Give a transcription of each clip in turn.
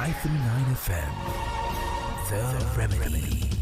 89.9 FM. The Remedy.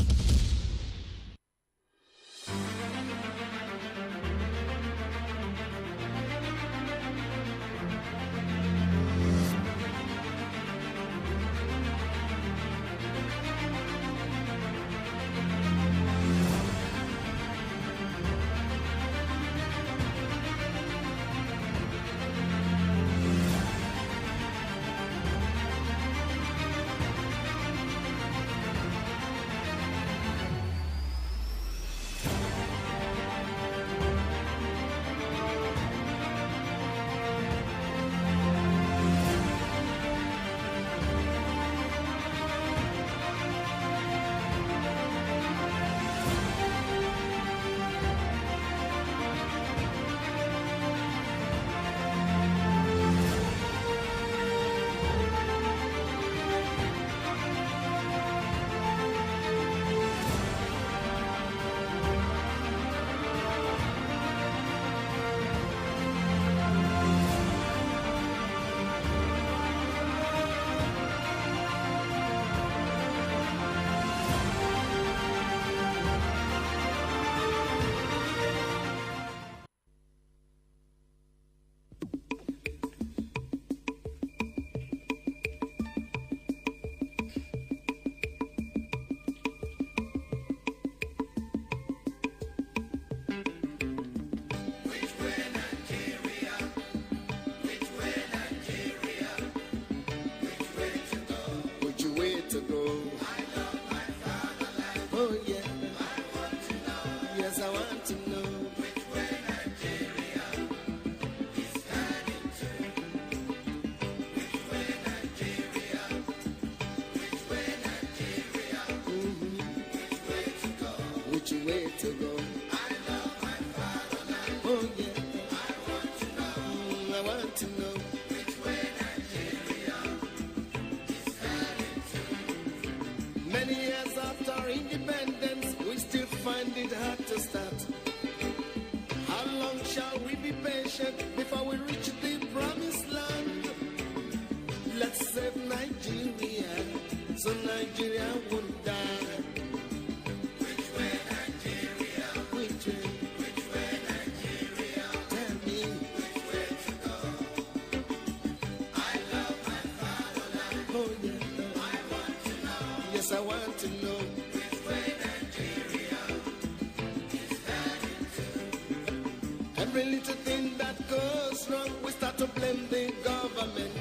Every little thing that goes wrong, we start to blame the government.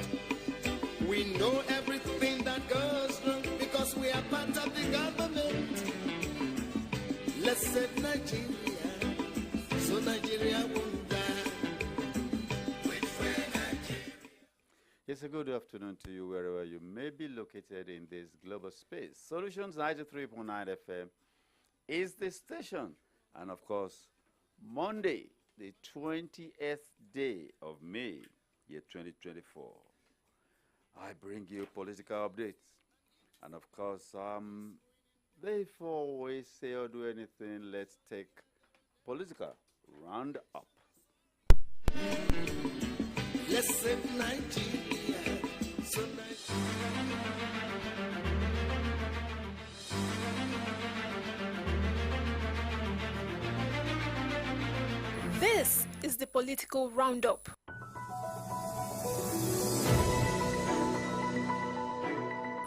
We know everything that goes wrong because we are part of the government. Let's save Nigeria, so Nigeria won't die. Which way, Nigeria? It's a good afternoon to you wherever you may be located in this global space. Solutions 93.9 FM is the station. And of course, Monday, the 20th day of May, year 2024. I bring you political updates. And of course, before we say or do anything, let's take political roundup. Let's save Nigeria. So This is the political roundup.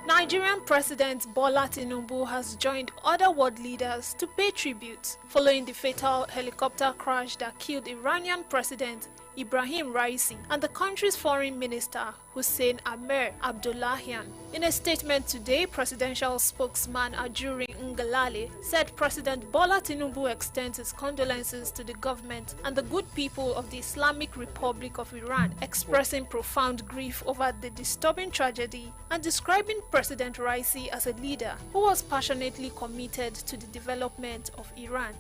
Nigerian President Bola Tinubu has joined other world leaders to pay tribute following the fatal helicopter crash that killed Iranian President Ibrahim Raisi and the country's foreign minister Hussein Amir Abdullahian. In a statement today, presidential spokesman Ajuri Ngalale said President Bola Tinubu extends his condolences to the government and the good people of the Islamic Republic of Iran, expressing profound grief over the disturbing tragedy and describing President Raisi as a leader who was passionately committed to the development of Iran.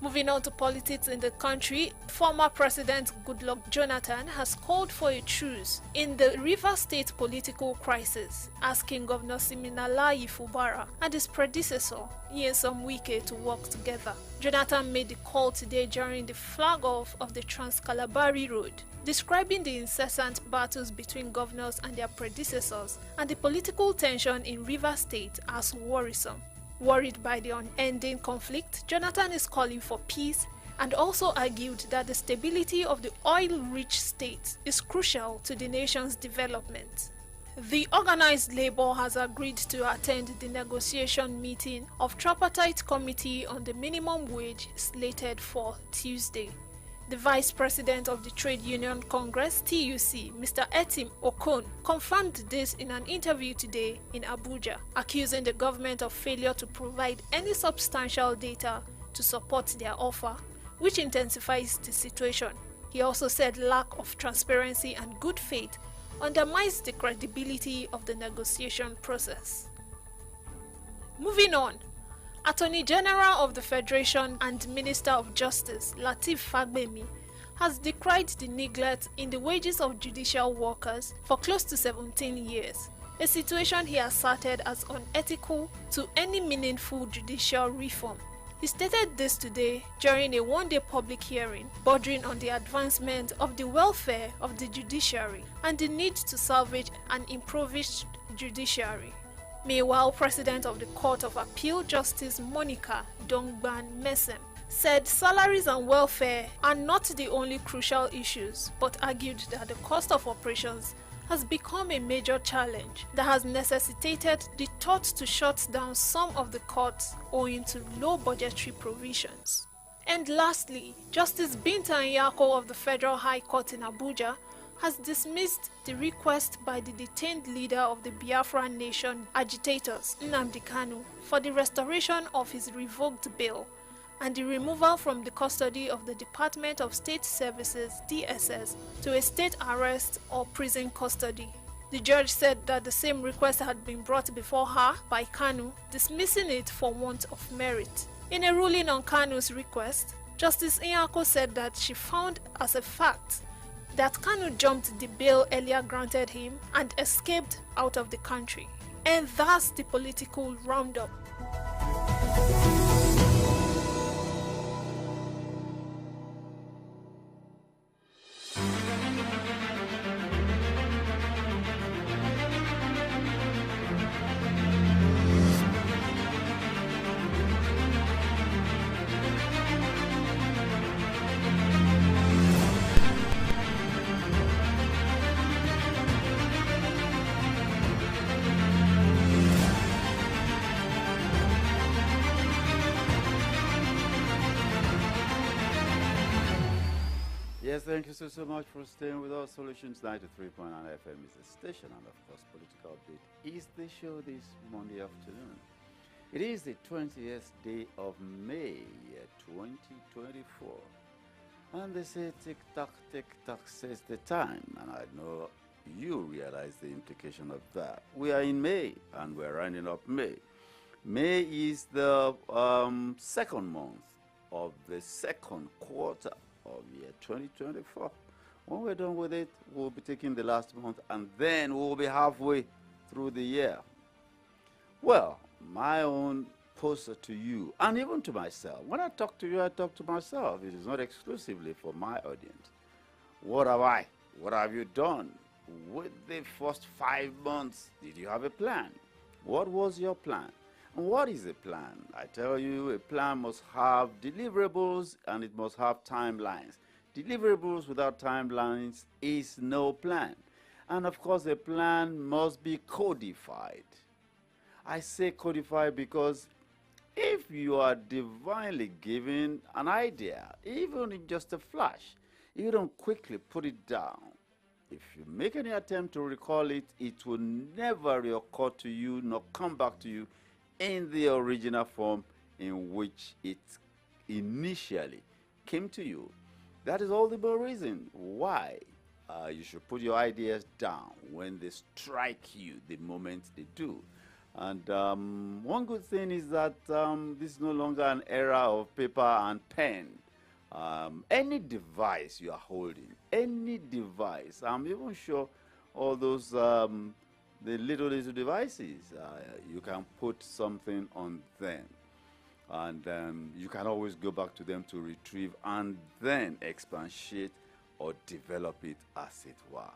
Moving on to politics in the country, former President Goodluck Jonathan has called for a truce in the Rivers State political crisis, asking Governor Siminalayi Fubara and his predecessor, Nyesom Wike, to work together. Jonathan made the call today during the flag-off of the Trans-Calabari Road, describing the incessant battles between governors and their predecessors and the political tension in Rivers State as worrisome. Worried by the unending conflict, Jonathan is calling for peace and also argued that the stability of the oil-rich state is crucial to the nation's development. The organized labor has agreed to attend the negotiation meeting of Tripartite Committee on the Minimum Wage slated for Tuesday. The Vice President of the Trade Union Congress, TUC, Mr. Etim Okon, confirmed this in an interview today in Abuja, accusing the government of failure to provide any substantial data to support their offer, which intensifies the situation. He also said lack of transparency and good faith undermines the credibility of the negotiation process. Moving on, Attorney General of the Federation and Minister of Justice, Lateef Fagbemi, has decried the neglect in the wages of judicial workers for close to 17 years, a situation he asserted as unethical to any meaningful judicial reform. He stated this today during a one-day public hearing bordering on the advancement of the welfare of the judiciary and the need to salvage an impoverished judiciary. Meanwhile, President of the Court of Appeal, Justice Monica Dongban Mesem, said salaries and welfare are not the only crucial issues, but argued that the cost of operations has become a major challenge that has necessitated the thought to shut down some of the courts owing to low budgetary provisions. And lastly, Justice Binta Nyako of the Federal High Court in Abuja has dismissed the request by the detained leader of the Biafran Nation agitators, Nnamdi Kanu, for the restoration of his revoked bail and the removal from the custody of the Department of State Services (DSS) to a state arrest or prison custody. The judge said that the same request had been brought before her by Kanu, dismissing it for want of merit. In a ruling on Kanu's request, Justice Nyako said that she found as a fact that Kanu jumped the bail earlier granted him and escaped out of the country. And that's the political roundup. Yes, thank you so much for staying with us. Solutions 93.9 FM is the station, and of course, Political Update is the show this Monday afternoon. It is the 20th day of May, 2024. And they say tick-tock says the time, and I know you realize the implication of that. We are in May, and we're rounding up May. May is the second month of the second quarter of year 2024. When we're done with it, we'll be taking the last month, and then we'll be halfway through the year. Well, my own poster to you, and even to myself. When I talk to you, I talk to myself. It is not exclusively for my audience. What have I? What have you done? With the first 5 months, did you have a plan? What was your plan? And what is a plan? I tell you, a plan must have deliverables and it must have timelines. Deliverables without timelines is no plan. And of course, a plan must be codified. I say codified because if you are divinely given an idea, even in just a flash, you don't quickly put it down. If you make any attempt to recall it, it will never reoccur to you nor come back to you in the original form in which it initially came to you. That is all the more reason why you should put your ideas down when they strike you the moment they do. And one good thing is that this is no longer an era of paper and pen. Any device you are holding, any device, I'm even sure all those the little devices, you can put something on them, and you can always go back to them to retrieve and then expatiate or develop it as it were.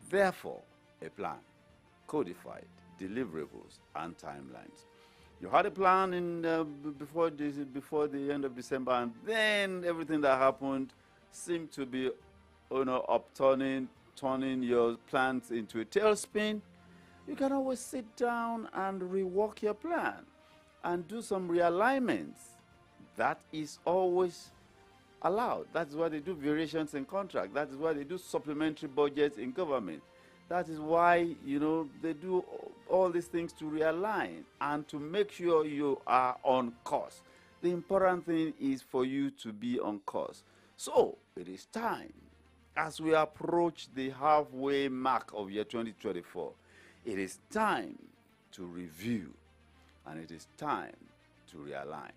Therefore, a plan, codified, deliverables, and timelines. You had a plan in before the end of December, and then everything that happened seemed to be, turning your plans into a tailspin. You can always sit down and rework your plan and do some realignments. That is always allowed. That's why they do variations in contract. That is why they do supplementary budgets in government. That is why, they do all these things to realign and to make sure you are on course. The important thing is for you to be on course. So it is time, as we approach the halfway mark of year 2024, it is time to review, and it is time to realign.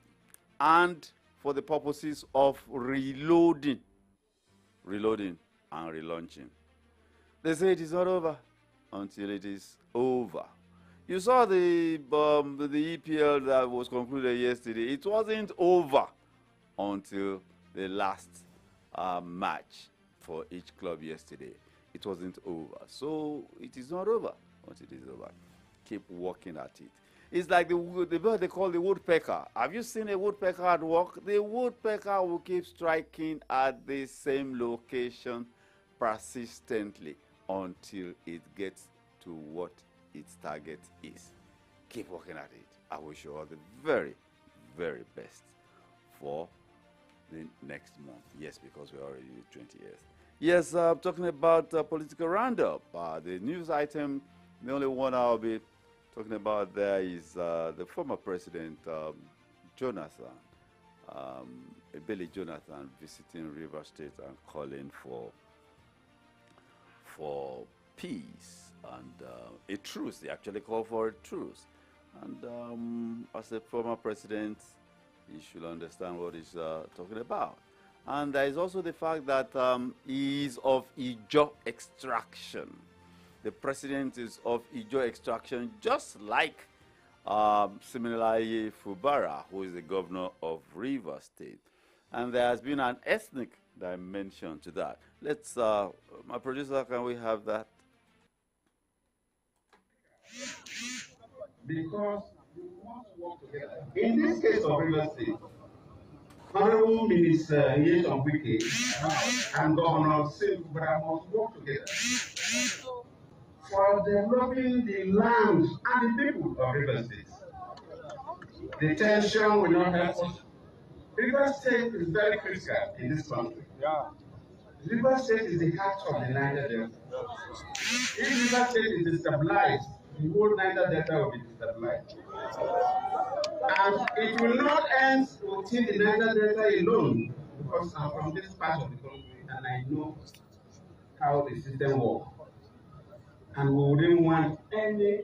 And for the purposes of reloading and relaunching. They say it is not over until it is over. You saw the EPL that was concluded yesterday. It wasn't over until the last match for each club yesterday. It wasn't over. So it is not over until it is over. Keep working at it. It's like the bird they call the woodpecker. Have you seen a woodpecker at work? The woodpecker will keep striking at the same location persistently until it gets to what its target is. Keep working at it. I wish you all the very, very best for the next month. Yes, because we're already 20 years. Yes, talking about political roundup. The news item, the only one I'll be talking about there is the former president, Jonathan, Ebele Jonathan, visiting River State and calling for peace and a truce. They actually called for a truce. And as a former president, he should understand what he's talking about. And there is also the fact that he is of Ijo extraction. The president is of Ijo extraction, just like Siminalayi Fubara, who is the governor of Rivers State. And there has been an ethnic dimension to that. Let's, my producer, can we have that? Because we must work together. In this case of Rivers State, Honorable Minister Nyesom Wike and Governor Sim Fubara must work together for developing the land and the people of Rivers State. The tension will not help us. Rivers State is very critical in this country. Rivers State is the heart of the Niger Delta. If Rivers State is destabilized, the whole Niger Delta will be destabilized. And it will not end within the Niger Delta alone, because I'm from this part of the country and I know how the system works. And we wouldn't want any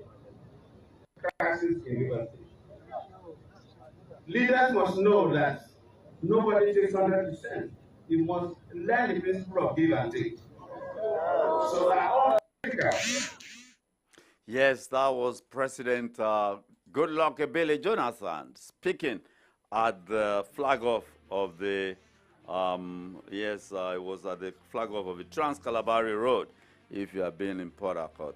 crisis in Rivers State. Leaders must know that nobody takes 100%. You must learn the principle of give and take. So that all Yes, that was President Goodluck Ebele Jonathan speaking at the flag off of the, it was at the flag off of the Trans-Calabari Road. If you have been in Port Harcourt,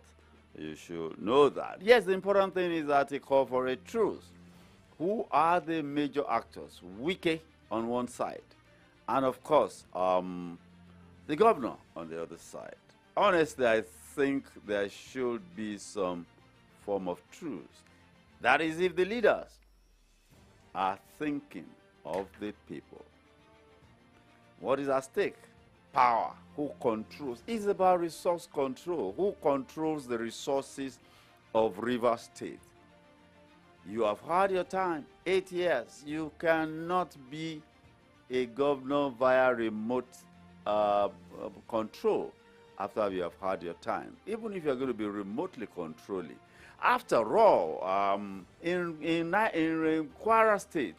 you should know that. Yes, the important thing is that he called for a truce. Who are the major actors? Wike on one side, and of course, the governor on the other side. Honestly, I think there should be some form of truce. That is, if the leaders are thinking of the people. What is at stake? Power. Who controls? It's about resource control. Who controls the resources of River State? You have had your time, 8 years. You cannot be a governor via remote control. after you have had your time, even if you're going to be remotely controlling. After all, in Kwara State,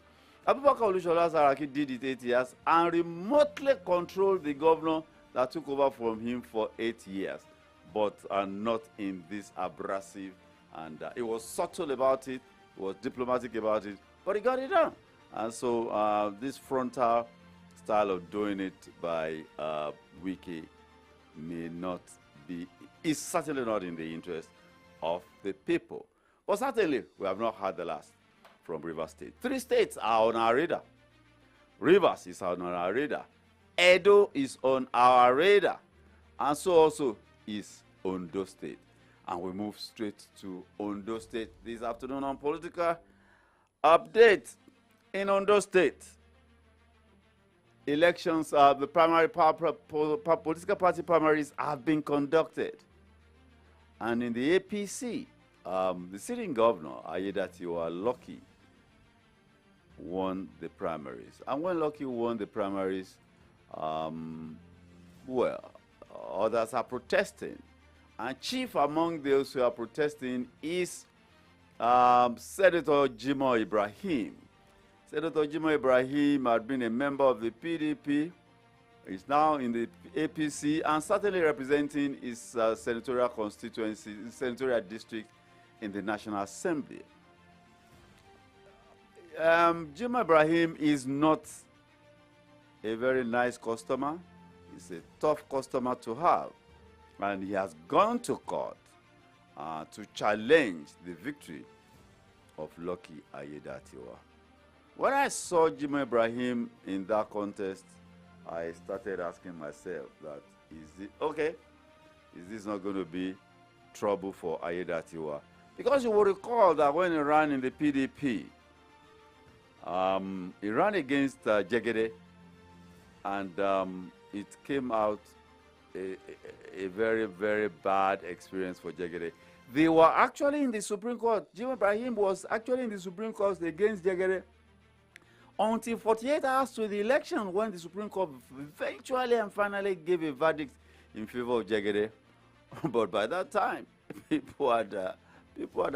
Abubakar Olushola Saraki did it 8 years and remotely controlled the governor that took over from him for 8 years, but not in this abrasive, and it was subtle about it, it was diplomatic about it, but he got it done. And so this frontal style of doing it by Wiki may not be, is certainly not in the interest of the people. But certainly, we have not had the last from Rivers State. 3 states are on our radar. Rivers is on our radar. Edo is on our radar. And so also is Ondo State. And we move straight to Ondo State this afternoon on Political Update. In Ondo State, elections, the primary political party primaries have been conducted. And in the APC, the sitting governor, AYODEJI Lucky, won the primaries. And when Lucky won the primaries, well, others are protesting. And chief among those who are protesting is Senator Jimoh Ibrahim. Senator Jimoh Ibrahim had been a member of the PDP. He's now in the APC and certainly representing his senatorial constituency, senatorial district in the National Assembly. Jimoh Ibrahim is not a very nice customer. He's a tough customer to have. And he has gone to court to challenge the victory of Lucky AYODEJI. When I saw Jimoh Ibrahim in that contest, I started asking myself that, is it okay? Is this not going to be trouble for AYODEJI? Because you will recall that when he ran in the PDP, he ran against Jegede, and it came out a very, very bad experience for Jegede. They were actually in the Supreme Court. Jimoh Ibrahim was actually in the Supreme Court against Jegede until 48 hours to the election, when the Supreme Court eventually and finally gave a verdict in favor of Jegede. But by that time, people had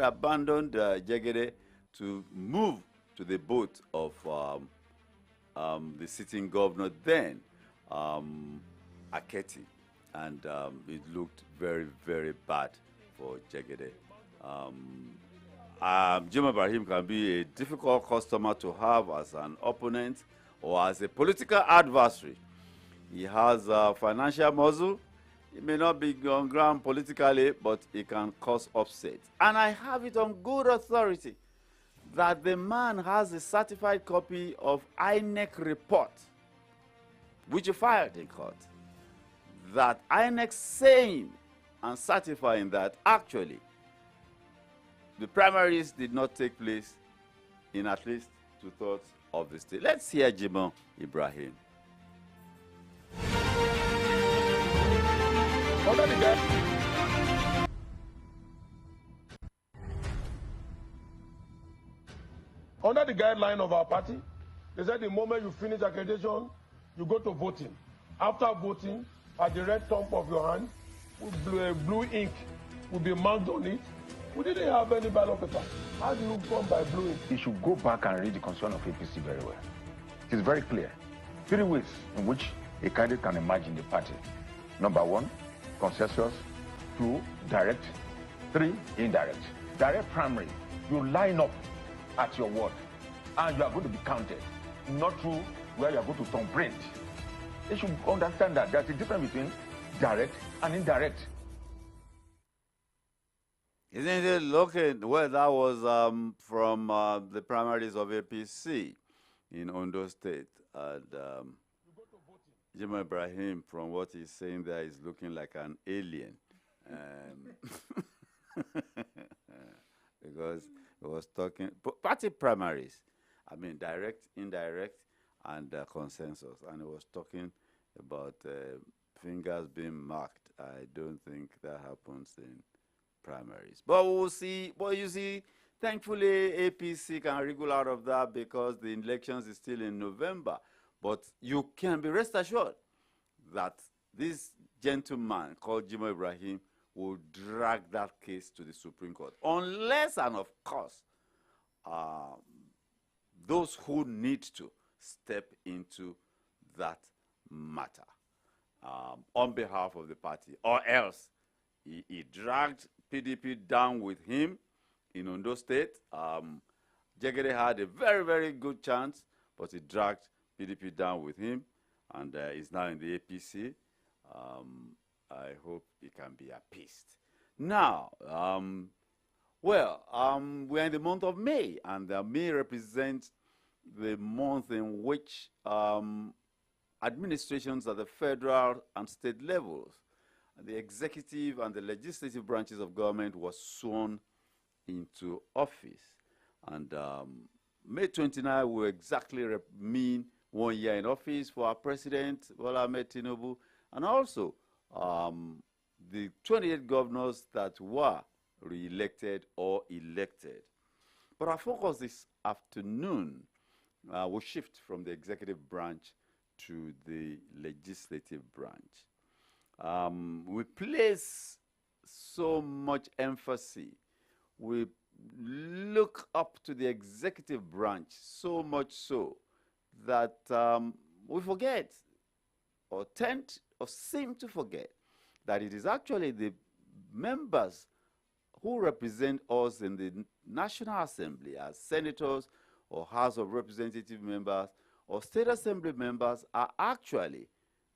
abandoned Jegede to move to the boat of the sitting governor then, Aketi. And it looked very, very bad for Jegede. Jimoh Ibrahim can be a difficult customer to have as an opponent or as a political adversary. He has financial muscle. He may not be on ground politically, but he can cause upset. And I have it on good authority that the man has a certified copy of INEC report, which he filed in court, that INEC saying and certifying that actually the primaries did not take place in at least 2/3 of the state. Let's hear Jimoh Ibrahim. Under the guideline of our party, they said the moment you finish accreditation, you go to voting. After voting, at the red thumb of your hand, blue ink will be marked on it. We didn't have any ballot paper. How do you come by blue ink? You should go back and read the constitution of APC very well. It is very clear. 3 ways in which a candidate can emerge in the party. Number 1, consensus. 2, direct. 3, indirect. Direct primary, you line up at your ward and you are going to be counted, not through where you are going to turn print. They should understand that there's a difference between direct and indirect. Isn't it looking, well, that was from the primaries of APC in Ondo State. And Jimoh Ibrahim, from what he's saying there, is looking like an alien. Because he was talking, party primaries, I mean, direct, indirect, and consensus. And he was talking about fingers being marked. I don't think that happens in primaries. But we'll see. But you see, thankfully, APC can wriggle out of that because the elections is still in November. But you can be rest assured that this gentleman called Jimo Ibrahim will drag that case to the Supreme Court. Unless, and of course, those who need to step into that matter on behalf of the party, or else he dragged PDP down with him in Ondo State. Jegede had a very, very good chance, but he dragged PDP down with him, and is now in the APC. I hope he can be appeased. Now, we're in the month of May, and May represents the month in which administrations at the federal and state levels, the executive and the legislative branches of government was sworn into office. And May 29 will exactly mean 1 year in office for our president, Bola Ahmed Tinubu, and also the 28 governors that were re-elected or elected. But our focus this afternoon will shift from the executive branch to the legislative branch. We place so much emphasis, we look up to the executive branch so much so that we forget or tend or seem to forget that it is actually the members who represent us in the National Assembly as senators or House of Representative members or State Assembly members are actually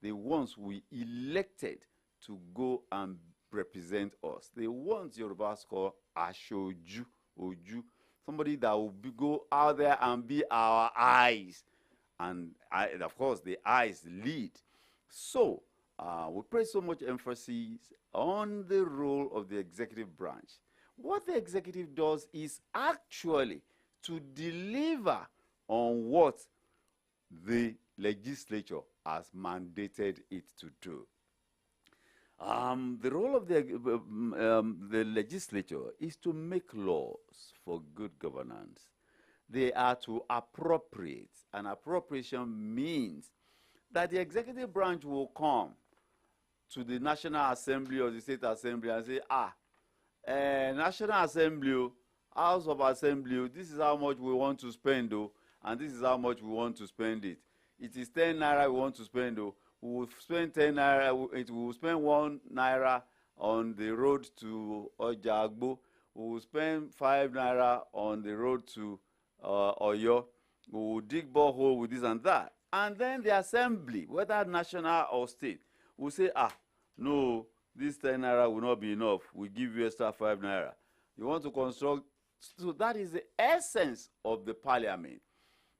the ones we elected to go and represent us. The ones Yorubas call Ashoju, Oju, somebody that will go out there and be our eyes. And of course, the eyes lead. So we place so much emphasis on the role of the executive branch. What the executive does is actually to deliver on what the legislature has mandated it to do. The role of the legislature is to make laws for good governance. They are to appropriate, and appropriation means that the executive branch will come to the National Assembly or the State Assembly and say, National Assembly, House of Assembly, this is how much we want to spend, and this is how much we want to spend it. It is 10 naira we want to spend, we will spend 10 naira, we will spend 1 naira on the road to Ojagbo, we will spend 5 naira on the road to Oyo, we will dig borehole with this and that. And then the assembly, whether national or state, will say, no, this 10 naira will not be enough. We give you extra 5 naira. You want to construct, so that is the essence of the parliament.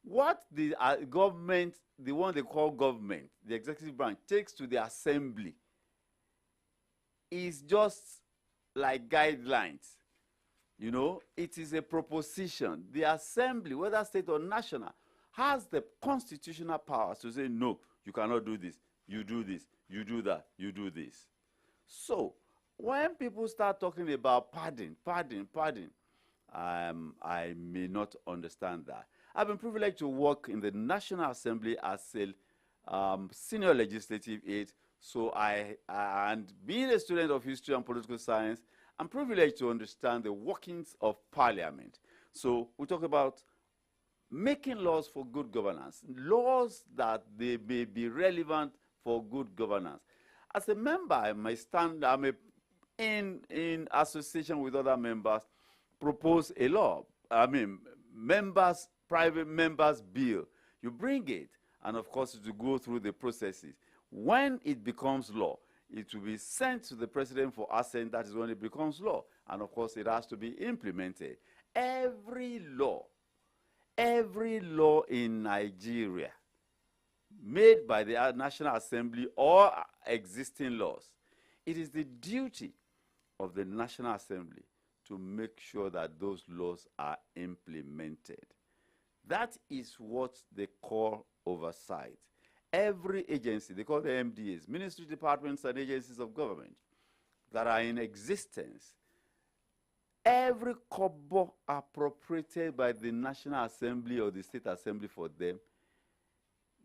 What the government, the one they call government, the executive branch, takes to the assembly is just like guidelines. You know, it is a proposition. The assembly, whether state or national, has the constitutional powers to say, no, you cannot do this, you do this, you do that, you do this. So, when people start talking about pardon, I may not understand that. I've been privileged to work in the National Assembly as a senior legislative aide, so and being a student of history and political science, I'm privileged to understand the workings of parliament. So we talk about making laws for good governance, laws that they may be relevant for good governance. As a member, I may stand, in association with other members, propose a law. Private members bill. You bring it, and of course, to go through the processes. When it becomes law, it will be sent to the president for assent. That is when it becomes law. And of course, it has to be implemented. Every law in Nigeria made by the National Assembly or existing laws, it is the duty of the National Assembly to make sure that those laws are implemented. That is what they call oversight. Every agency, they call them MDAs, ministry departments and agencies of government that are in existence, every kobo appropriated by the National Assembly or the State Assembly for them,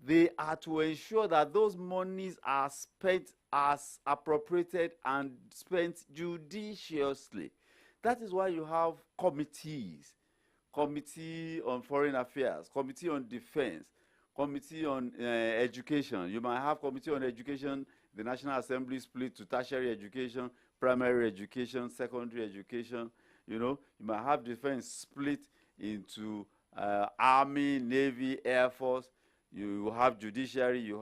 they are to ensure that those monies are spent as appropriated and spent judiciously. That is why you have committees, Committee on Foreign Affairs, Committee on Defense, Committee on Education. You might have Committee on Education, the National Assembly split to tertiary education, primary education, secondary education. You know, you might have defense split into Army, Navy, Air Force. You have judiciary,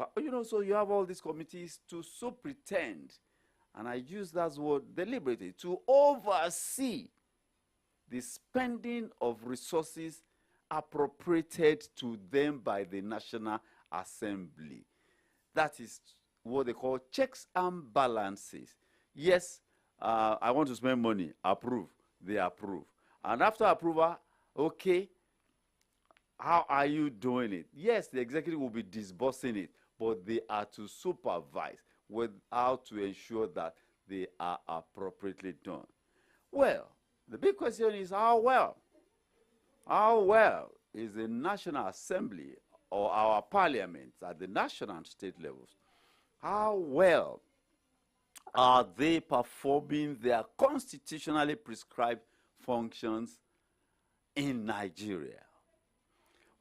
so you have all these committees to so pretend, and I use that word deliberately, to oversee the spending of resources appropriated to them by the National Assembly. That is what they call checks and balances. Yes, I want to spend money, approve, they approve. And after approval, okay, how are you doing it? Yes, the executive will be disbursing it, but they are to supervise how to ensure that they are appropriately done. Well, the big question is how well? How well is the National Assembly or our parliaments at the national and state levels, how well are they performing their constitutionally prescribed functions in Nigeria?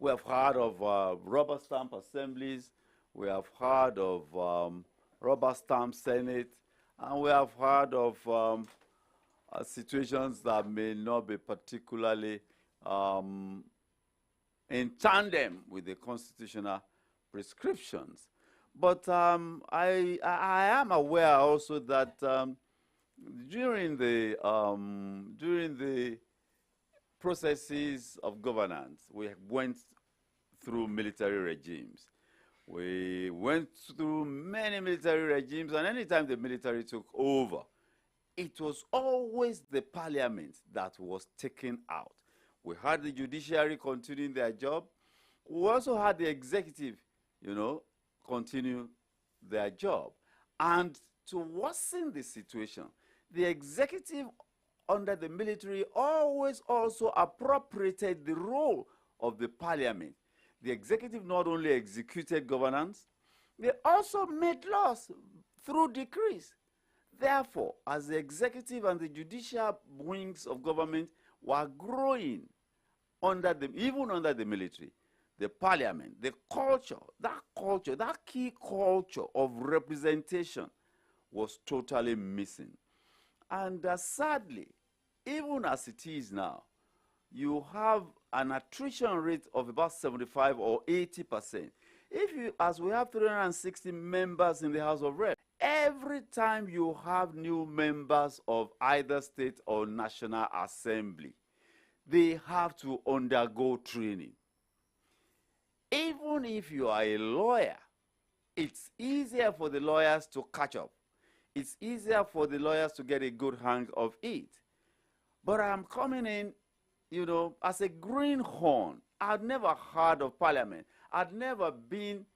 We have heard of rubber stamp assemblies, we have heard of rubber stamp Senate, and we have heard of situations that may not be particularly in tandem with the constitutional prescriptions. But I am aware also that during the processes of governance, we went through military regimes. We went through many military regimes, and anytime the military took over, it was always the parliament that was taken out. We had the judiciary continuing their job. We also had the executive, continue their job. And to worsen the situation, the executive under the military always also appropriated the role of the parliament. The executive not only executed governance, they also made laws through decrees. Therefore, as the executive and the judicial wings of government were growing even under the military, the parliament, the culture, that key culture of representation was totally missing. And sadly, even as it is now, you have an attrition rate of about 75 or 80%. As we have 360 members in the House of Reps, every time you have new members of either state or national assembly, they have to undergo training. Even if you are a lawyer, it's easier for the lawyers to catch up. It's easier for the lawyers to get a good hang of it. But I'm coming in, as a greenhorn. I'd never heard of parliament. I'd never been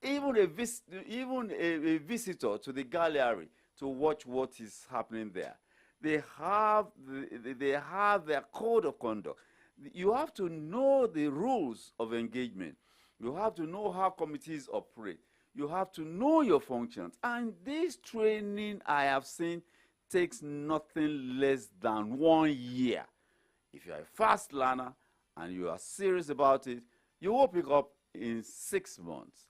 even a visitor to the gallery to watch what is happening there. They have their code of conduct. You have to know the rules of engagement. You have to know how committees operate. You have to know your functions. And this training I have seen takes nothing less than 1 year. If you are a fast learner and you are serious about it, you will pick up in 6 months.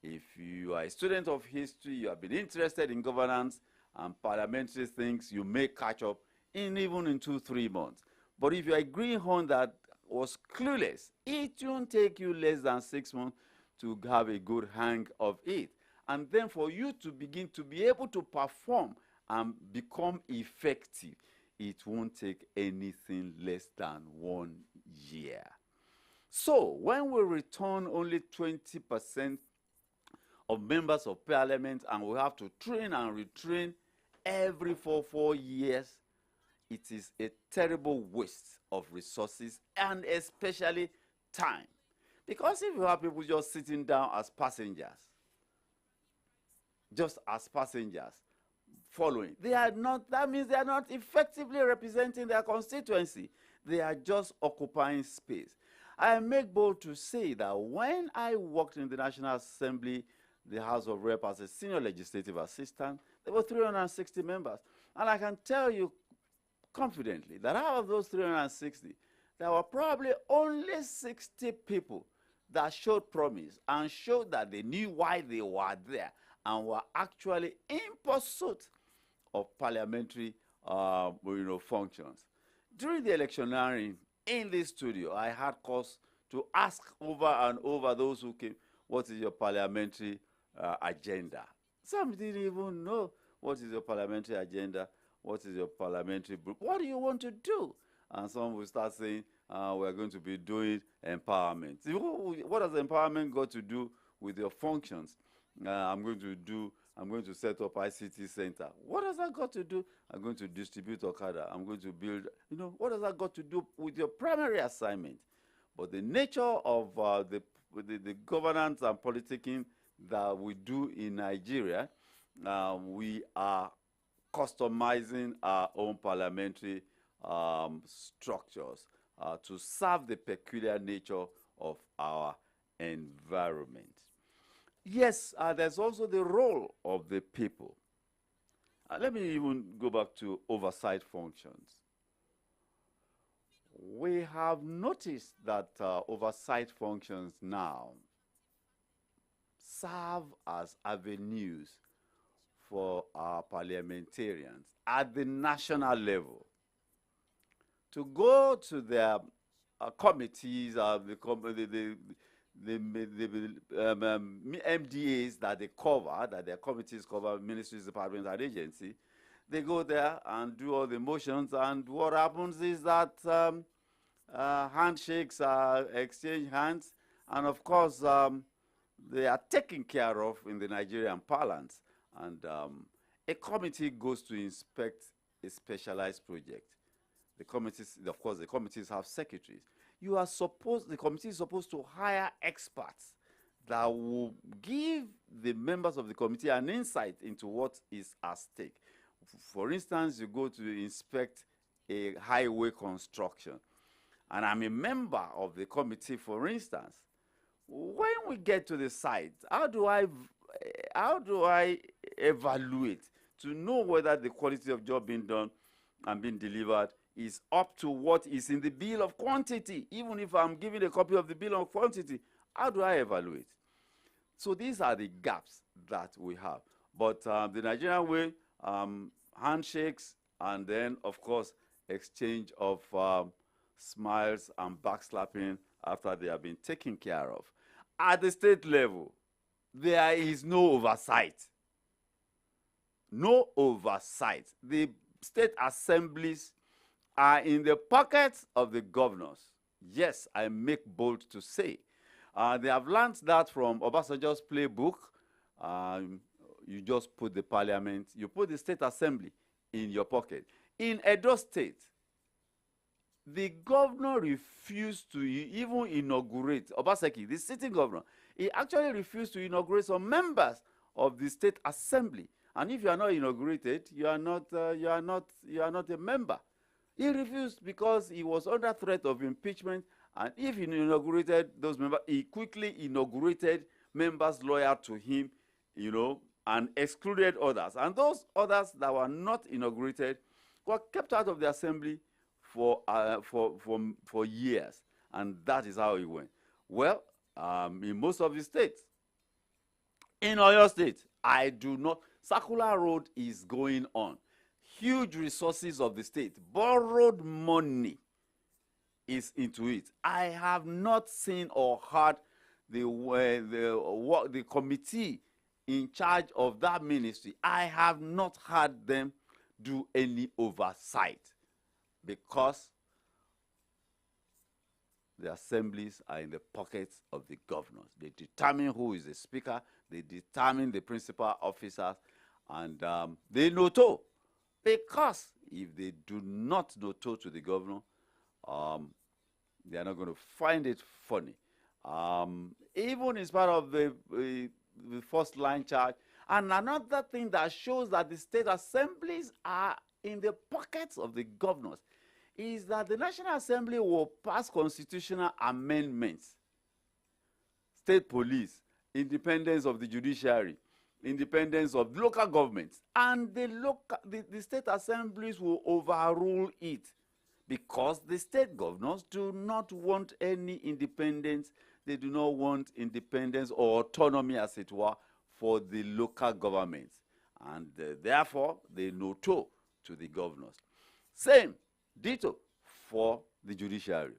If you are a student of history, you have been interested in governance and parliamentary things, you may catch up even in 2-3 months. But if you are a greenhorn that was clueless, it won't take you less than 6 months to have a good hang of it. And then for you to begin to be able to perform and become effective, it won't take anything less than 1 year. So when we return only 20% of members of parliament and we have to train and retrain every 4 years, it is a terrible waste of resources and especially time. Because if you have people just sitting down as passengers, following, that means they are not effectively representing their constituency. They are just occupying space. I make bold to say that when I worked in the National Assembly the House of Rep as a senior legislative assistant, there were 360 members. And I can tell you confidently that out of those 360, there were probably only 60 people that showed promise and showed that they knew why they were there and were actually in pursuit of parliamentary functions. During the electioneering in this studio, I had cause to ask over and over those who came, what is your parliamentary agenda? Some didn't even know what is your parliamentary agenda, what is your parliamentary group, what do you want to do? And some will start saying, we're going to be doing empowerment. What has empowerment got to do with your functions? I'm going to set up ICT center. What has that got to do? I'm going to distribute Okada. I'm going to build, what has that got to do with your primary assignment? But the nature of the governance and politicking that we do in Nigeria, we are customizing our own parliamentary structures to serve the peculiar nature of our environment. Yes, there's also the role of the people. Let me even go back to oversight functions. We have noticed that oversight functions now serve as avenues for our parliamentarians at the national level to go to their committees, the MDAs that they cover, that their committees cover, ministries, departments, and agencies. They go there and do all the motions, and what happens is that handshakes exchange hands, and of course they are taken care of in the Nigerian parlance. And a committee goes to inspect a specialized project. The committees, of course, the committees have secretaries. The committee is supposed to hire experts that will give the members of the committee an insight into what is at stake. For instance, you go to inspect a highway construction, and I'm a member of the committee, for instance. When we get to the site, how do I evaluate to know whether the quality of job being done and being delivered is up to what is in the bill of quantity? Even if I'm given a copy of the bill of quantity, how do I evaluate? So these are the gaps that we have. But the Nigerian way, handshakes, and then, of course, exchange of smiles and backslapping after they have been taken care of. At the state level, there is no oversight. No oversight. The state assemblies are in the pockets of the governors. Yes, I make bold to say. They have learned that from Obasanjo's playbook. You just put the parliament, you put the state assembly in your pocket. In Edo State, the governor refused to even inaugurate, Obaseki, the sitting governor, he actually refused to inaugurate some members of the state assembly. And if you are not inaugurated, you are not a member. He refused because he was under threat of impeachment, and if he inaugurated those members, he quickly inaugurated members loyal to him, and excluded others. And those others that were not inaugurated were kept out of the assembly for years, and that is how it went. Well, in most of the states, in Oyo State, Circular Road is going on. Huge resources of the state, borrowed money is into it. I have not seen or heard the committee in charge of that ministry. I have not heard them do any oversight, because the assemblies are in the pockets of the governors. They determine who is the speaker, they determine the principal officers, and they noto. Because if they do not noto to the governor, they are not going to find it funny. Even in spite of the first line charge. And another thing that shows that the state assemblies are in the pockets of the governors is that the National Assembly will pass constitutional amendments. State police, independence of the judiciary, independence of local governments, and the state assemblies will overrule it because the state governors do not want any independence. They do not want independence or autonomy, as it were, for the local governments, and therefore they no toe to the governors. Same, ditto for the judiciary.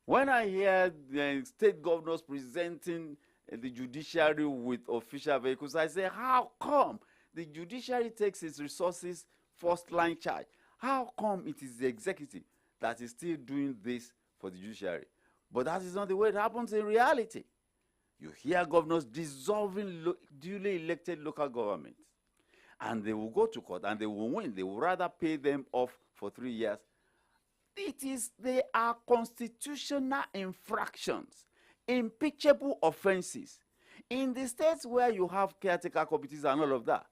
When I hear the state governors presenting the judiciary with official vehicles, I say, how come the judiciary takes its resources first line charge? How come it is the executive that is still doing this for the judiciary? But that is not the way it happens in reality. You hear governors dissolving duly elected local governments, and they will go to court and they will win. They will rather pay them off for 3 years. They are constitutional infractions, impeachable offenses. In the states where you have caretaker committees and all of that,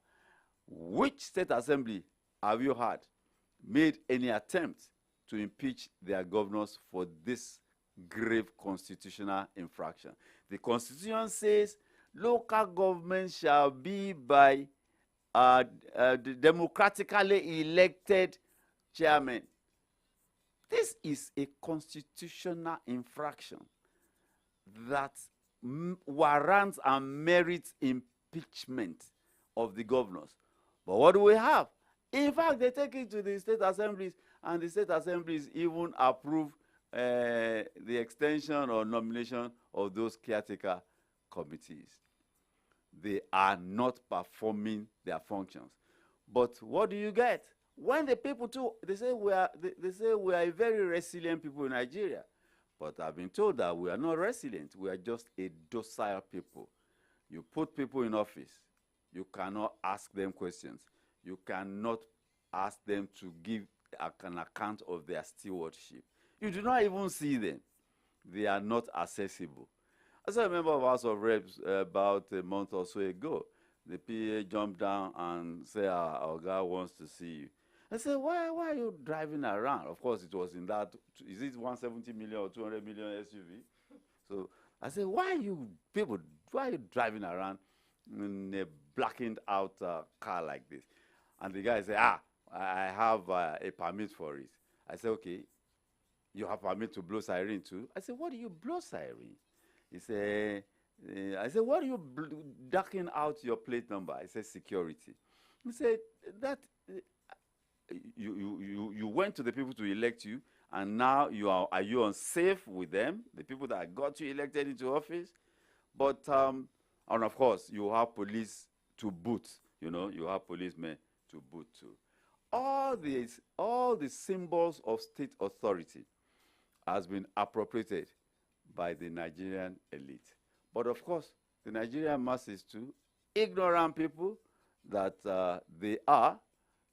which state assembly have you had made any attempt to impeach their governors for this grave constitutional infraction? The Constitution says local government shall be by democratically elected chairman. This is a constitutional infraction that warrants and merits impeachment of the governors. But what do we have? In fact, they take it to the state assemblies, and the state assemblies even approve the extension or nomination of those caretaker committees. They are not performing their functions. But what do you get? When the people too, they say we are a very resilient people in Nigeria. But I've been told that we are not resilient. We are just a docile people. You put people in office, you cannot ask them questions. You cannot ask them to give an account of their stewardship. You do not even see them. They are not accessible. As a member of House of Reps about a month or so ago, the PA jumped down and said, our guy wants to see you. I said, why are you driving around? Of course, it was in that, is it 170 million or 200 million SUV? So I said, why are you driving around in a blackened out car like this? And the guy said, I have a permit for it. I said, okay, you have permit to blow siren too? I said, what do you blow siren? He said, I said, what do you darken out your plate number? I said, security. He said, that you went to the people to elect you, and now are you unsafe with them, the people that got you elected into office? But, and of course, you have police to boot, you have policemen to boot too. All the symbols of state authority has been appropriated by the Nigerian elite. But of course, the Nigerian masses too, ignorant people that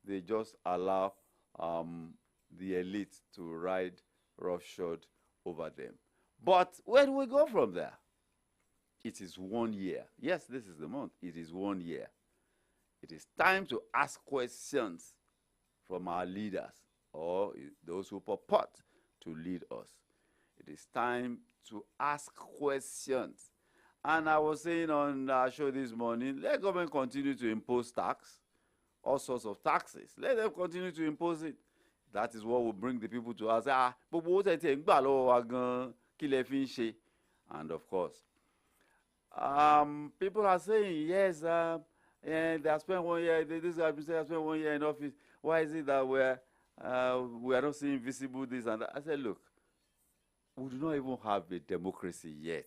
they just allow the elite to ride roughshod over them. But where do we go from there? It is 1 year. Yes, this is the month. It is 1 year. It is time to ask questions from our leaders or those who purport to lead us. It is time to ask questions. And I was saying on our show this morning, let government continue to impose tax, all sorts of taxes. Let them continue to impose it. That is what will bring the people to us. And of course, people are saying, yes, they have spent 1 year, this guy has spent 1 year in office. Why is it that we are not seeing visible this and that? I said, look, we do not even have a democracy yet.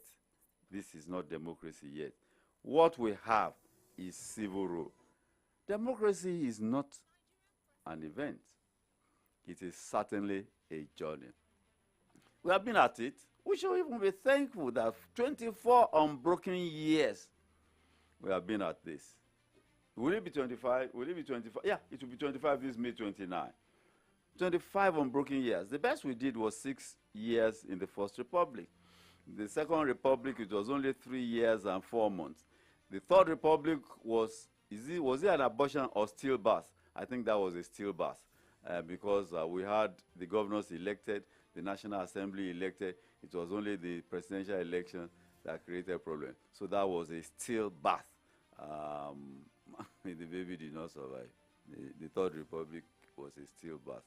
This is not democracy yet. What we have is civil rule. Democracy is not an event. It is certainly a journey. We have been at it. We should even be thankful that 24 unbroken years we have been at this. Will it be 25? Will it be 25? Yeah, it will be 25 this May 29. 25 unbroken years. The best we did was 6 years in the First Republic. The Second Republic, it was only 3 years and 4 months. The Third Republic was it an abortion or stillbirth? I think that was a stillbirth because we had the governors elected, the National Assembly elected. It was only the presidential election that created problem. So that was a stillbirth. The baby did not survive. The Third Republic was a stillbirth.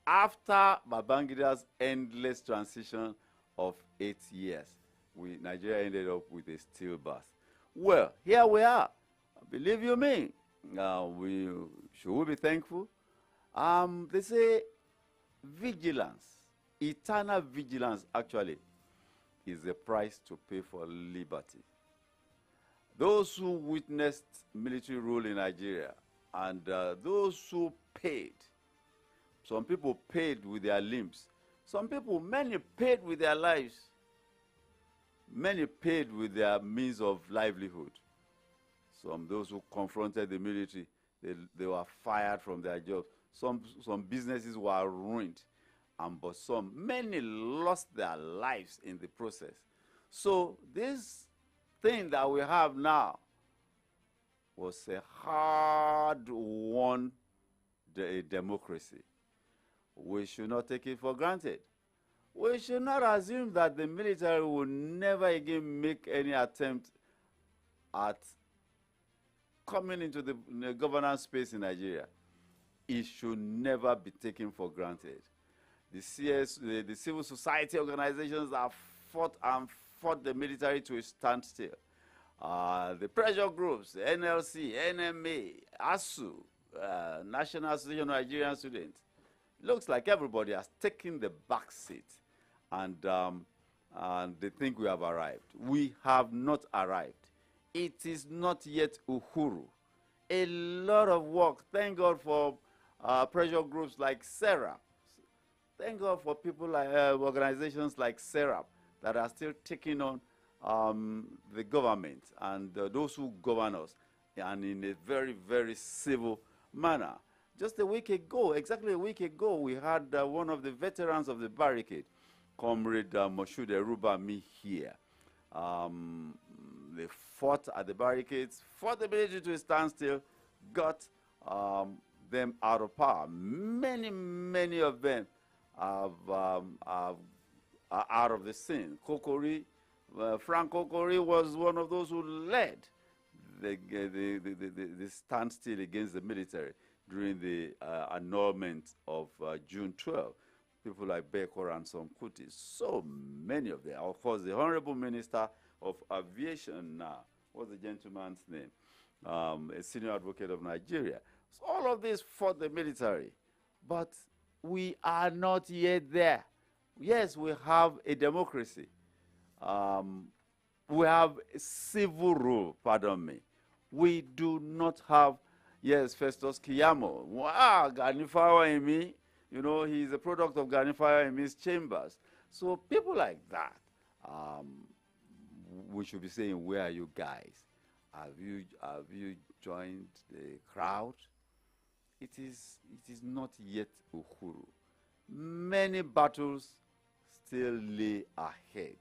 After Babangida's endless transition of 8 years, Nigeria ended up with a stillbirth. Well, here we are. Believe you me, should we be thankful? They say vigilance, eternal vigilance actually, is the price to pay for liberty. Those who witnessed military rule in Nigeria and those who paid, some people paid with their limbs, many paid with their lives, many paid with their means of livelihood. Those who confronted the military, they were fired from their jobs. Some businesses were ruined, but many lost their lives in the process. So this thing that we have now was a hard-won democracy. We should not take it for granted. We should not assume that the military will never again make any attempt at coming into the governance space in Nigeria. It should never be taken for granted. The civil society organizations have fought the military to a standstill. The pressure groups, NLC, NMA, ASU, National Association of Nigerian Students, looks like everybody has taken the back seat, and they think we have arrived. We have not arrived. It is not yet Uhuru. A lot of work. Thank God for pressure groups like SERAP. Thank God for people like organizations like SERAP that are still taking on the government and those who govern us, and in a very, very civil manner. Just a week ago, exactly a week ago, we had one of the veterans of the barricade, Comrade Moshood Erubami, here. They fought at the barricades, fought the military to a standstill, got them out of power. Many, many of them are out of the scene. Frank Kokori was one of those who led the standstill against the military during the annulment of June 12. People like Bekor and some Kuti, so many of them. Of course, the Honorable Minister of Aviation now, what's the gentleman's name? A senior advocate of Nigeria. So all of this fought the military, but we are not yet there. Yes, we have a democracy. We have a civil rule, pardon me. We do not have, yes, Festus Keyamo. Wow, Ganifawa Emi, you know, he's a product of Ganifawa Emi's chambers. So people like that, we should be saying, where are you guys? Have you joined the crowd? It is not yet Uhuru. Many battles still lay ahead.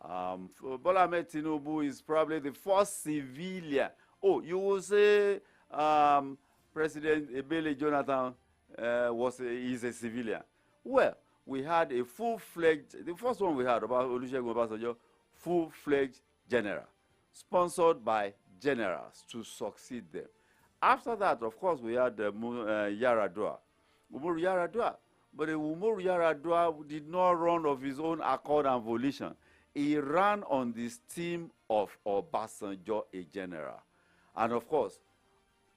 Bola Ahmed Tinubu is probably the first civilian. Oh, you will say President Ebele Jonathan is a civilian. Well, we had a full-fledged, the first one we had about Olusegun Obasanjo, full-fledged general, sponsored by generals to succeed them. After that, of course, we had Yaradua, Umaru Yaradua. But Umaru Yaradua did not run of his own accord and volition. He ran on this team of Obasanjo, a general. And of course,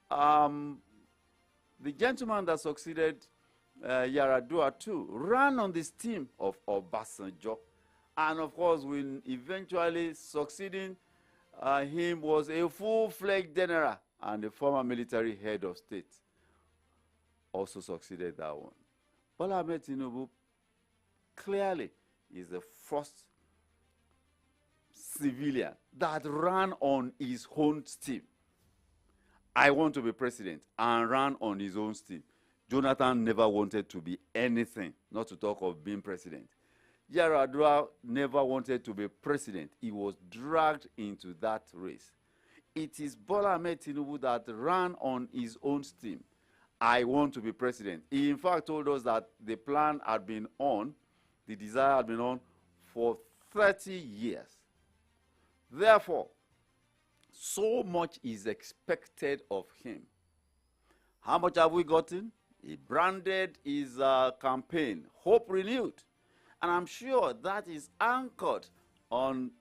the gentleman that succeeded Yaradua too ran on this team of Obasanjo. And of course, when eventually succeeding him was a full-fledged general and the former military head of state. Also succeeded that one. Bola Ahmed Tinubu clearly is the first civilian that ran on his own steam. I want to be president, and ran on his own steam. Jonathan never wanted to be anything, not to talk of being president. Yaradua never wanted to be president. He was dragged into that race. It is Bola Ahmed Tinubu that ran on his own steam. I want to be president. He in fact told us that the plan had been on, the desire had been on for 30 years. Therefore, so much is expected of him. How much have we gotten? He branded his campaign, Hope Renewed. And I'm sure that is anchored on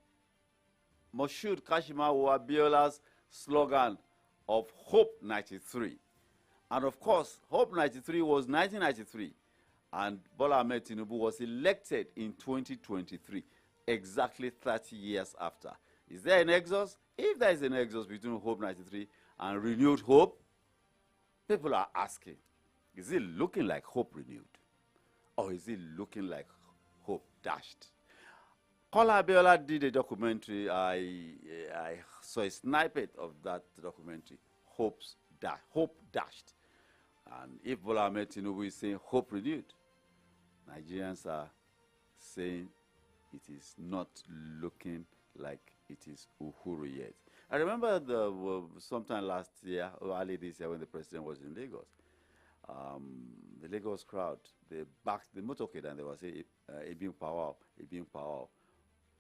Moshood Kashimawo Abiola's slogan of Hope 93. And of course, Hope 93 was 1993. And Bola Ahmed Tinubu was elected in 2023, exactly 30 years after. Is there an exodus? If there is an exodus between Hope 93 and Renewed Hope, people are asking, is it looking like Hope Renewed? Or is it looking like Hope Dashed? Kola Abiola did a documentary. I saw a snippet of that documentary, Hope Dashed. And if Bola Ahmed Tinubu is saying Hope Renewed, Nigerians are saying it is not looking like it is Uhuru yet. I remember sometime last year, or early this year, when the president was in Lagos, the Lagos crowd, they backed the motorcade and they were saying, Ebin Power, Ebin Power.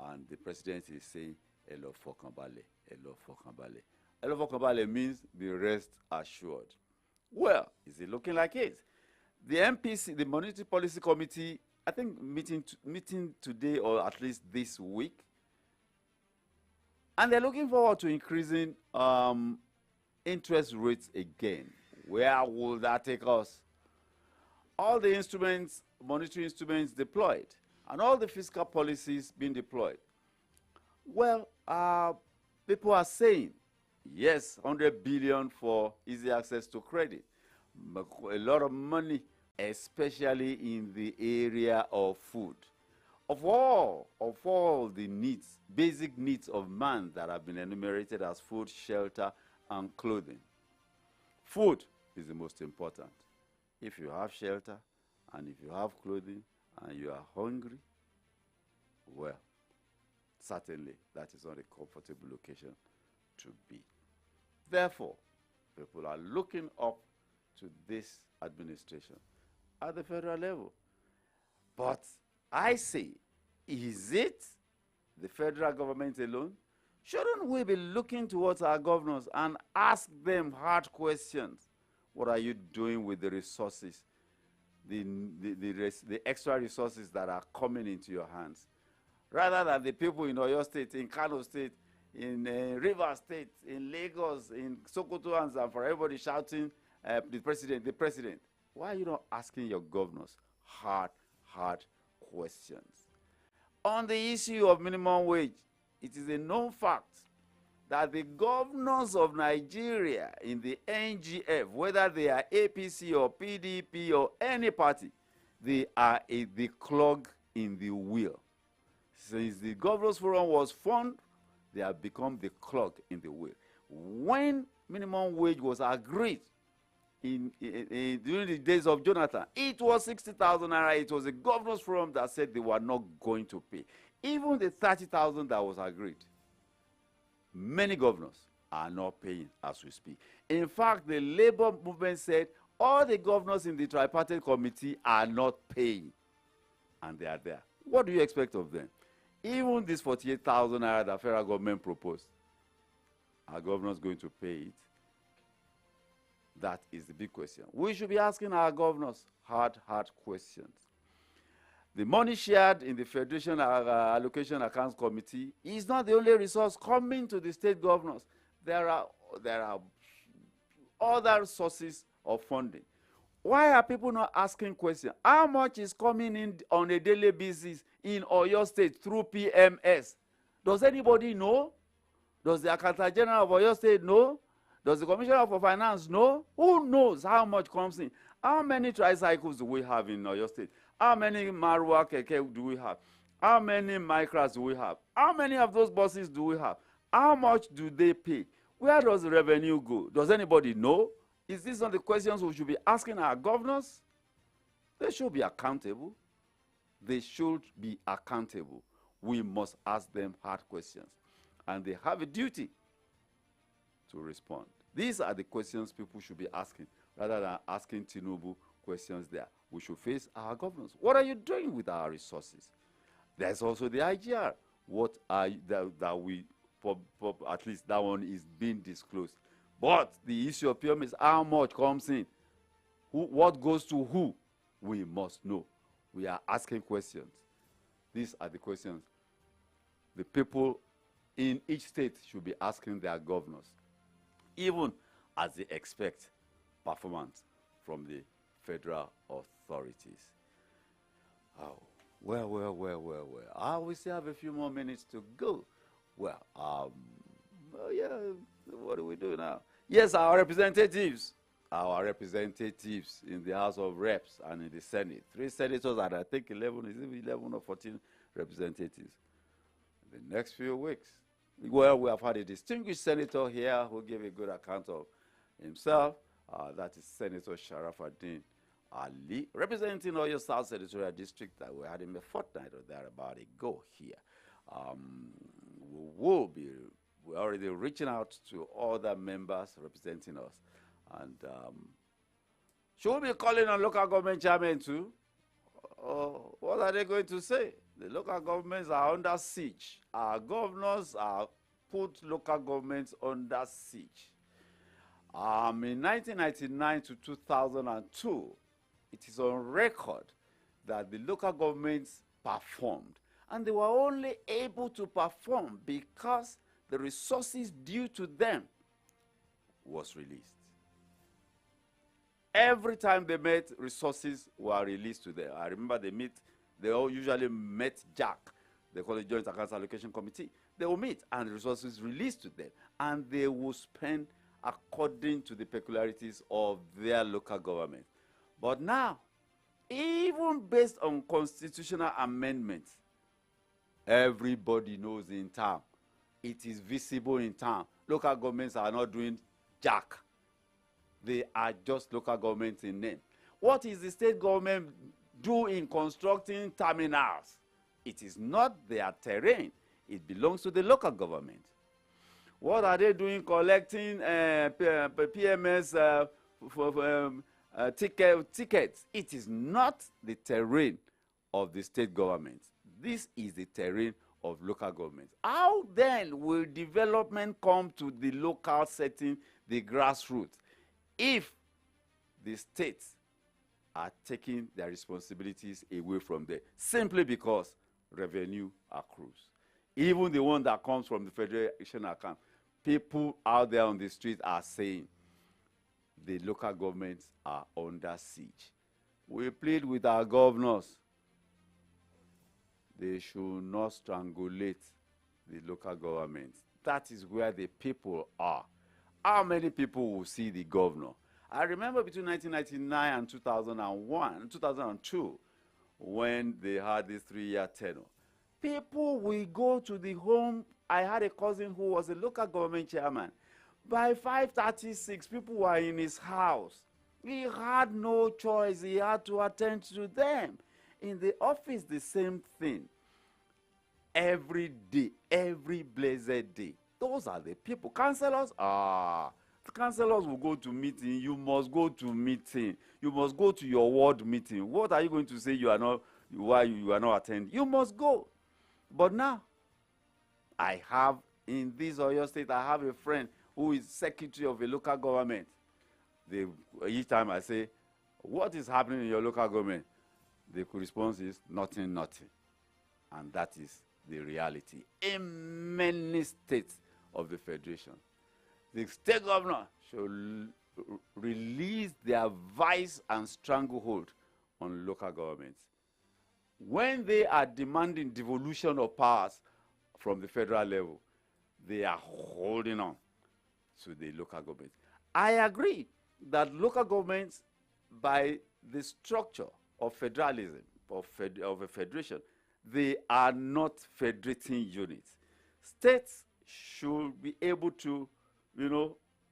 And the president is saying, Elo Fokambale, Elo Fokambale. Elo Fokambale means the rest assured. Well, is it looking like it? The MPC, the Monetary Policy Committee, I think meeting today or at least this week, and they're looking forward to increasing interest rates again. Where will that take us? All the instruments, monetary instruments deployed, and all the fiscal policies being deployed. Well, people are saying, yes, 100 billion for easy access to credit, a lot of money, especially in the area of food. Of all the needs, basic needs of man that have been enumerated as food, shelter, and clothing, food is the most important. If you have shelter, and if you have clothing, and you are hungry, well, certainly that is not a comfortable location to be. Therefore, people are looking up to this administration at the federal level. But I say, is it the federal government alone? Shouldn't we be looking towards our governors and ask them hard questions? What are you doing with the resources, the extra resources that are coming into your hands? Rather than the people in Oyo State, in Kano State, in Rivers State, in Lagos, in Sokoto, and for everybody shouting, the president. Why are you not asking your governors hard questions? On the issue of minimum wage, it is a known fact that the governors of Nigeria in the NGF, whether they are APC or PDP or any party, they are the clog in the wheel. Since the Governors Forum was formed, they have become the clog in the wheel. When minimum wage was agreed during the days of Jonathan, it was 60,000 naira. It was the Governors Forum that said they were not going to pay. Even the 30,000 that was agreed, many governors are not paying as we speak. In fact, the labor movement said all the governors in the tripartite committee are not paying, and they are there. What do you expect of them? Even this 48,000 naira that federal government proposed, are governors going to pay it? That is the big question. We should be asking our governors hard questions. The money shared in the Federation Allocation Accounts Committee is not the only resource coming to the state governors. There are other sources of funding. Why are people not asking questions? How much is coming in on a daily basis in Oyo State through PMS? Does anybody know? Does the Accountant General of Oyo State know? Does the Commissioner for Finance know? Who knows how much comes in? How many tricycles do we have in Oyo State? How many Marwa Keke do we have? How many Micras do we have? How many of those buses do we have? How much do they pay? Where does the revenue go? Does anybody know? Is this not the questions we should be asking our governors? They should be accountable. They should be accountable. We must ask them hard questions. And they have a duty to respond. These are the questions people should be asking, rather than asking Tinubu questions there. We should face our governors. What are you doing with our resources? There's also the IGR. What are that we at least that one is being disclosed. But the issue of PM is how much comes in, what goes to who, we must know. We are asking questions. These are the questions the people in each state should be asking their governors, even as they expect performance from the federal authorities. Oh, well. We still have a few more minutes to go. Well, yeah, what do we do now? Yes, our representatives in the House of Reps and in the Senate. 3 senators and I think 11 or 14 representatives. In the next few weeks, well, we have had a distinguished senator here who gave a good account of himself. That is Senator Sharafuddin Ali, representing Oyo South Senatorial District. That we had him a fortnight or thereabout ago here. We're already reaching out to other members representing us. And should we be calling on local government chairmen too? What are they going to say? The local governments are under siege. Our governors are put local governments under siege. In 1999 to 2002, it is on record that the local governments performed. And they were only able to perform because the resources due to them was released. Every time they met, resources were released to them. I remember they all usually met JAC, they call it Joint Accounts Allocation Committee. They will meet and the resources released to them. And they will spend according to the peculiarities of their local government. But now, even based on constitutional amendments, everybody knows in town. It is visible in town. Local governments are not doing jack. They are just local governments in name. What is the state government doing in constructing terminals? It is not their terrain. It belongs to the local government. What are they doing collecting PMS tickets? It is not the terrain of the state government. This is the terrain of local governments. How then will development come to the local setting, the grassroots, if the states are taking their responsibilities away from them simply because revenue accrues? Even the one that comes from the federation account, people out there on the street are saying the local governments are under siege. We plead with our governors. They should not strangulate the local governments. That is where the people are. How many people will see the governor? I remember between 1999 and 2002, when they had this 3-year tenure, people will go to the home. I had a cousin who was a local government chairman. By 5:36, people were in his house. He had no choice. He had to attend to them. In the office, the same thing. Every day, every blessed day. Those are the people. Councillors, the councillors will go to meeting. You must go to meeting. You must go to your ward meeting. What are you going to say why you are not attending? You must go. But now, I have, in this Oyo State, I have a friend who is secretary of a local government. Each time I say, what is happening in your local government? The response is nothing. And that is the reality in many states of the federation. The state governor should release their vice and stranglehold on local governments. When they are demanding devolution of powers from the federal level, they are holding on to the local governments. I agree that local governments, by the structure of federalism, of a federation, they are not federating units. States should be able to,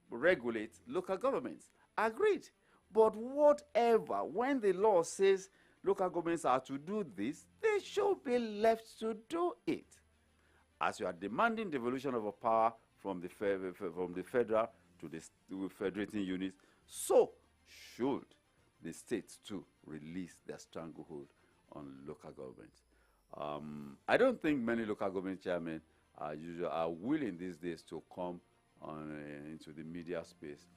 regulate local governments. Agreed. But whatever, when the law says local governments are to do this, they should be left to do it. As you are demanding devolution of a power from the federal to the federating units, so should the states too release their stranglehold on local governments. I don't think many local government chairmen are willing these days to come on into the media space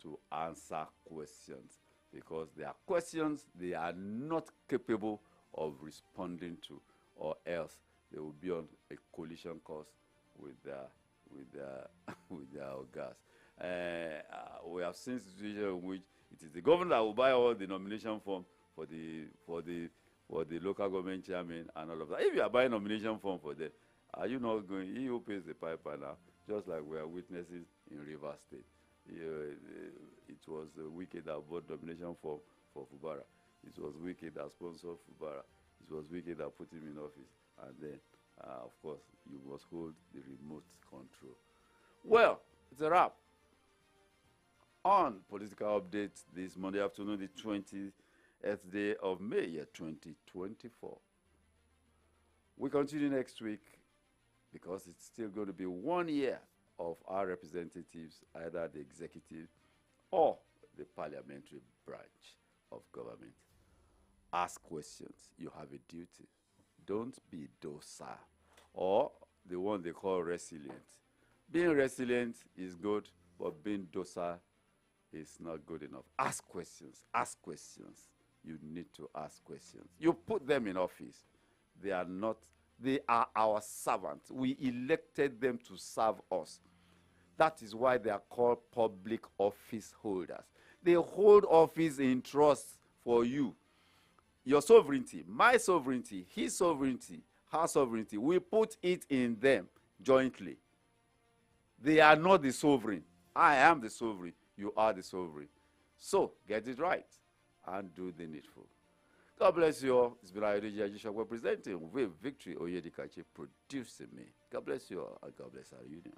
to answer questions, because there are questions they are not capable of responding to, or else they will be on a collision course with their gas. We have seen situations in which it is the governor that will buy all the nomination form for the local government chairman and all of that. If you are buying nomination form for them, are you not going? He who pays the piper now, just like we are witnessing in Rivers State. It was Wike that bought nomination form for Fubara. It was Wike that sponsored Fubara. It was Wike that put him in office. And then, of course, you must hold the remote control. Well, it's a wrap on political updates this Monday afternoon, the 20th day of May, year 2024. We continue next week because it's still going to be 1 year of our representatives, either the executive or the parliamentary branch of government. Ask questions. You have a duty. Don't be docile, or the one they call resilient. Being resilient is good, but being docile is not good enough. Ask questions. Ask questions. You need to ask questions. You put them in office. They are our servants. We elected them to serve us. That is why they are called public office holders. They hold office in trust for you. Your sovereignty, my sovereignty, his sovereignty, her sovereignty, we put it in them jointly. They are not the sovereign. I am the sovereign. You are the sovereign. So get it right and do the needful. God bless you all. It's been AYODEJI AJISOPE presenting with Victory Oyedikachi producing me. God bless you all, and God bless our union.